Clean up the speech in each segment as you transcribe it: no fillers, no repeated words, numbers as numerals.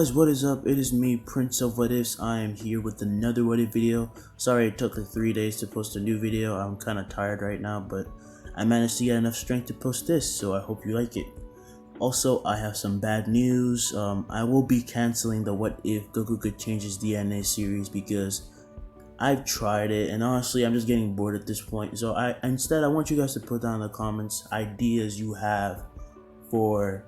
guys, what is up? It is me, Prince of What Ifs. I am here with another What If video. Sorry it took like 3 days to post a new video. I'm kind of tired right now, but I managed to get enough strength to post this, so I hope you like it. Also, I have some bad news. I will be canceling the What If Goku Could Change His DNA series because I've tried it, and honestly, I'm just getting bored at this point. So instead, I want you guys to put down in the comments ideas you have for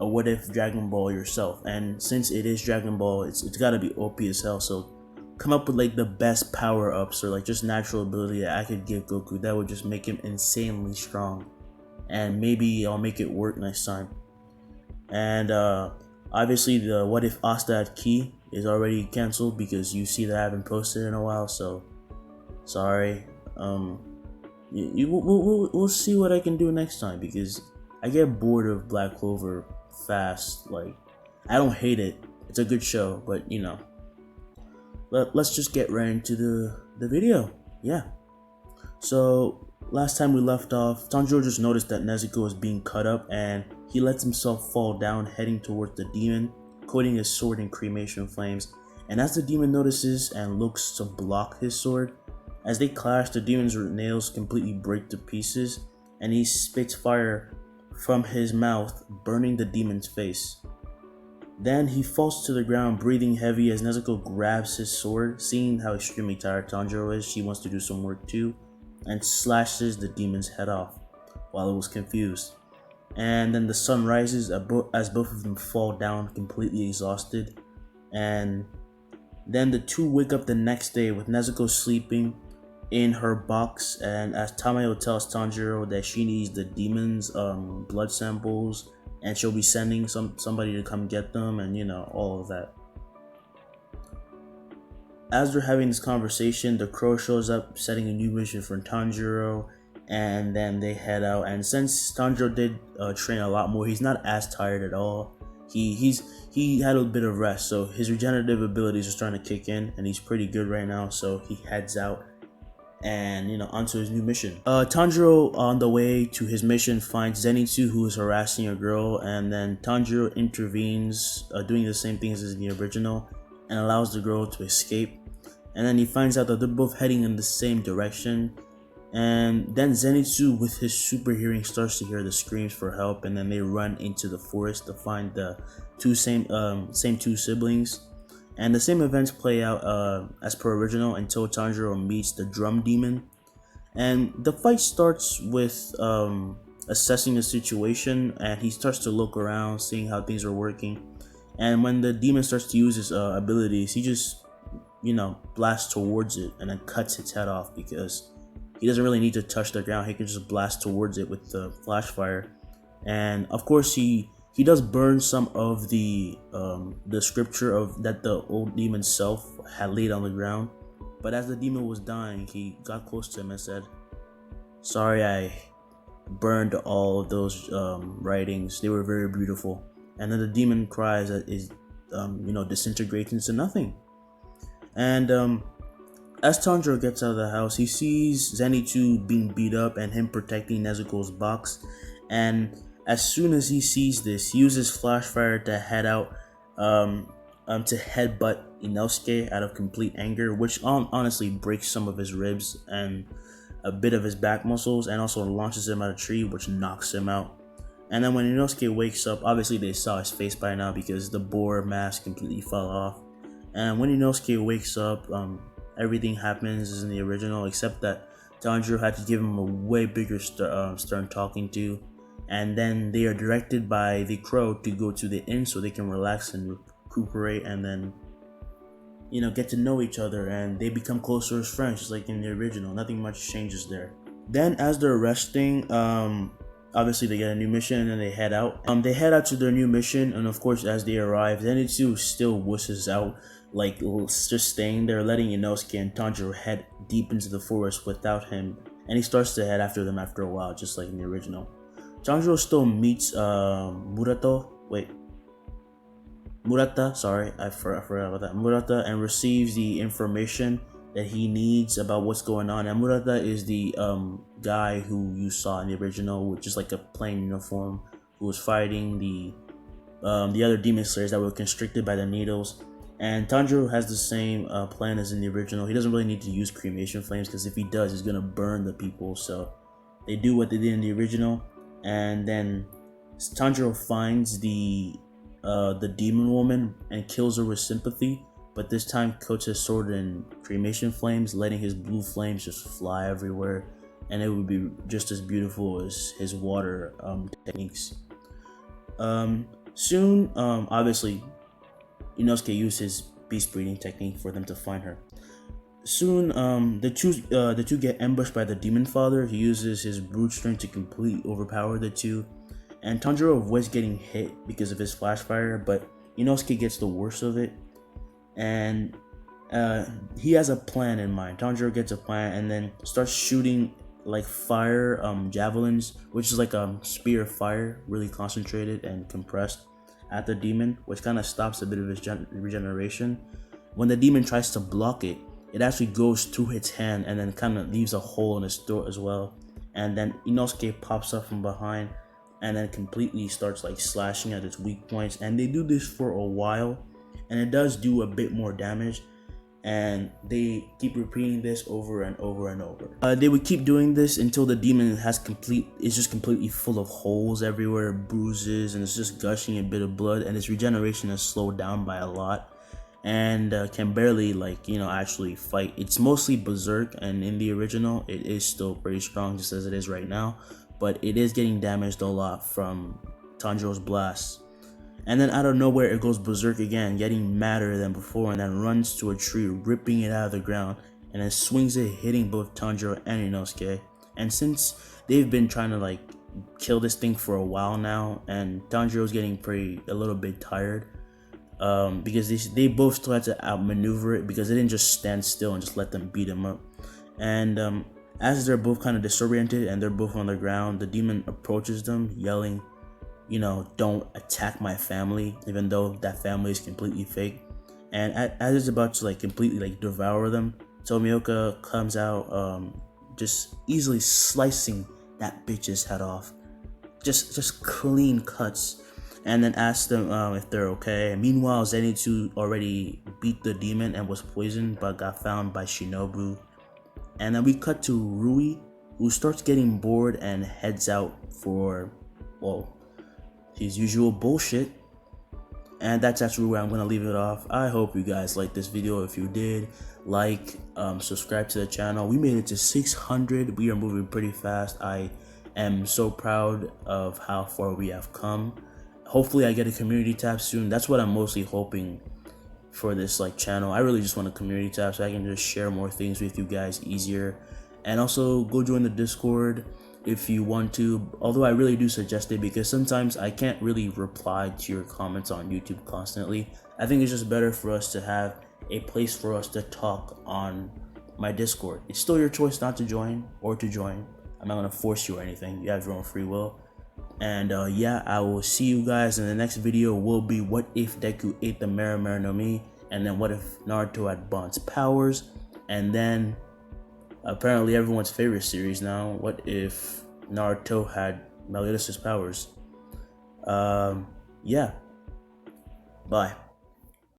a What If Dragon Ball yourself. And since it is Dragon Ball, it's gotta be OP as hell. So come up with like the best power-ups or like just natural ability that I could give Goku that would just make him insanely strong. And maybe I'll make it work next time. And obviously the What If Asta at Key is already cancelled because you see that I haven't posted in a while, so sorry. We'll see what I can do next time because I get bored of Black Clover fast. Like, I don't hate it, it's a good show, but you know, let's just get right into the video. Yeah, so last time we left off, Tanjiro just noticed that Nezuko was being cut up and he lets himself fall down, heading towards the demon, coating his sword in cremation flames. And as the demon notices and looks to block his sword, as they clash, the demon's nails completely break to pieces and he spits fire from his mouth, burning the demon's face. Then he falls to the ground, breathing heavy as Nezuko grabs his sword. Seeing how extremely tired Tanjiro is, she wants to do some work too, and slashes the demon's head off while it was confused. And then the sun rises as both of them fall down completely exhausted. And then the two wake up the next day with Nezuko sleeping in her box, and as Tamayo tells Tanjiro that she needs the demon's blood samples and she'll be sending somebody to come get them, and you know, all of that. As they're having this conversation, the crow shows up setting a new mission for Tanjiro, and then they head out. And since Tanjiro did train a lot more, he's not as tired at all. He had a bit of rest, so his regenerative abilities are starting to kick in and he's pretty good right now. So he heads out and, you know, onto his new mission. Tanjiro, on the way to his mission, finds Zenitsu, who is harassing a girl, and then Tanjiro intervenes, doing the same things as the original, and allows the girl to escape. And then he finds out that they're both heading in the same direction, and then Zenitsu, with his super hearing, starts to hear the screams for help, and then they run into the forest to find the same two siblings. And the same events play out as per original until Tanjiro meets the drum demon. And the fight starts with assessing the situation, and he starts to look around, seeing how things are working. And when the demon starts to use his abilities, he just, you know, blasts towards it and then cuts its head off because he doesn't really need to touch the ground. He can just blast towards it with the flash fire. And of course he does burn some of the scripture of that the old demon self had laid on the ground. But as the demon was dying, he got close to him and said, "Sorry, I burned all of those writings. They were very beautiful." And then the demon cries that is, you know, disintegrates into nothing. And as Tanjiro gets out of the house, he sees Zenitsu being beat up and him protecting Nezuko's box. And as soon as he sees this, he uses flash fire to head out to headbutt Inosuke out of complete anger, which honestly breaks some of his ribs and a bit of his back muscles, and also launches him at a tree, which knocks him out. And then when Inosuke wakes up, obviously they saw his face by now because the boar mask completely fell off. And when Inosuke wakes up, everything happens as in the original, except that Tanjiro had to give him a way bigger stern talking to. And then they are directed by the crow to go to the inn so they can relax and recuperate, and then, you know, get to know each other, and they become closer as friends, just like in the original. Nothing much changes there. Then as they're resting, obviously they get a new mission and they head out. They head out to their new mission, and of course as they arrive, Zenitsu still wusses out, like just staying there, letting Inosuke and Tanjiro head deep into the forest without him, and he starts to head after them after a while, just like in the original. Tanjiro still meets Murata, sorry, I forgot about that. Murata, and receives the information that he needs about what's going on. And Murata is the guy who you saw in the original, which is like a plain uniform, who was fighting the the other demon slayers that were constricted by the needles. And Tanjiro has the same plan as in the original. He doesn't really need to use cremation flames, because if he does, he's gonna burn the people. So they do what they did in the original, and then Tanjiro finds the demon woman and kills her with sympathy. But this time coats his sword in cremation flames, letting his blue flames just fly everywhere, and it would be just as beautiful as his water techniques. Soon, obviously, Inosuke used his beast breeding technique for them to find her. Soon, the two get ambushed by the demon father. He uses his brute strength to completely overpower the two, and Tanjiro avoids getting hit because of his flash fire, but Inosuke gets the worst of it, and he has a plan in mind. Tanjiro gets a plan and then starts shooting like fire javelins, which is like a spear of fire, really concentrated and compressed, at the demon, which kind of stops a bit of his regeneration. When the demon tries to block it, it actually goes through its hand and then kind of leaves a hole in his throat as well. And then Inosuke pops up from behind and then completely starts like slashing at its weak points. And they do this for a while, and it does do a bit more damage, and they keep repeating this over and over and over. They would keep doing this until the demon is just completely full of holes everywhere, bruises, and it's just gushing a bit of blood, and its regeneration is slowed down by a lot, and can barely actually fight. It's mostly berserk, and in the original it is still pretty strong, just as it is right now, but it is getting damaged a lot from Tanjiro's blasts. And then out of nowhere, it goes berserk again, getting madder than before, and then runs to a tree, ripping it out of the ground, and then swings it, hitting both Tanjiro and Inosuke. And since they've been trying to like kill this thing for a while now, and Tanjiro's getting a little bit tired, because they both still had to outmaneuver it, because they didn't just stand still and just let them beat him up. And as they're both kind of disoriented and they're both on the ground, the demon approaches them, yelling, don't attack my family, even though that family is completely fake. And as it's about to like completely like devour them, Tomioka comes out, just easily slicing that bitch's head off, just clean cuts, and then asks them if they're okay. And meanwhile, Zenitsu already beat the demon and was poisoned, but got found by Shinobu. And then we cut to Rui, who starts getting bored and heads out for, well, his usual bullshit. And that's actually where I'm gonna leave it off. I hope you guys liked this video. If you did, subscribe to the channel. We made it to 600. We are moving pretty fast. I am so proud of how far we have come. Hopefully I get a community tab soon. That's what I'm mostly hoping for this channel. I really just want a community tab so I can just share more things with you guys easier. And also go join the Discord if you want to, although I really do suggest it, because sometimes I can't really reply to your comments on YouTube constantly. I think it's just better for us to have a place for us to talk on my Discord. It's still your choice not to join or to join. I'm not gonna force you or anything. You have your own free will. And yeah, I will see you guys in the next video. Will be what if Deku ate the Mera no Mi, and then what if Naruto had Bon's powers, and then apparently everyone's favorite series now, what if Naruto had Meliodas' powers? Yeah. Bye.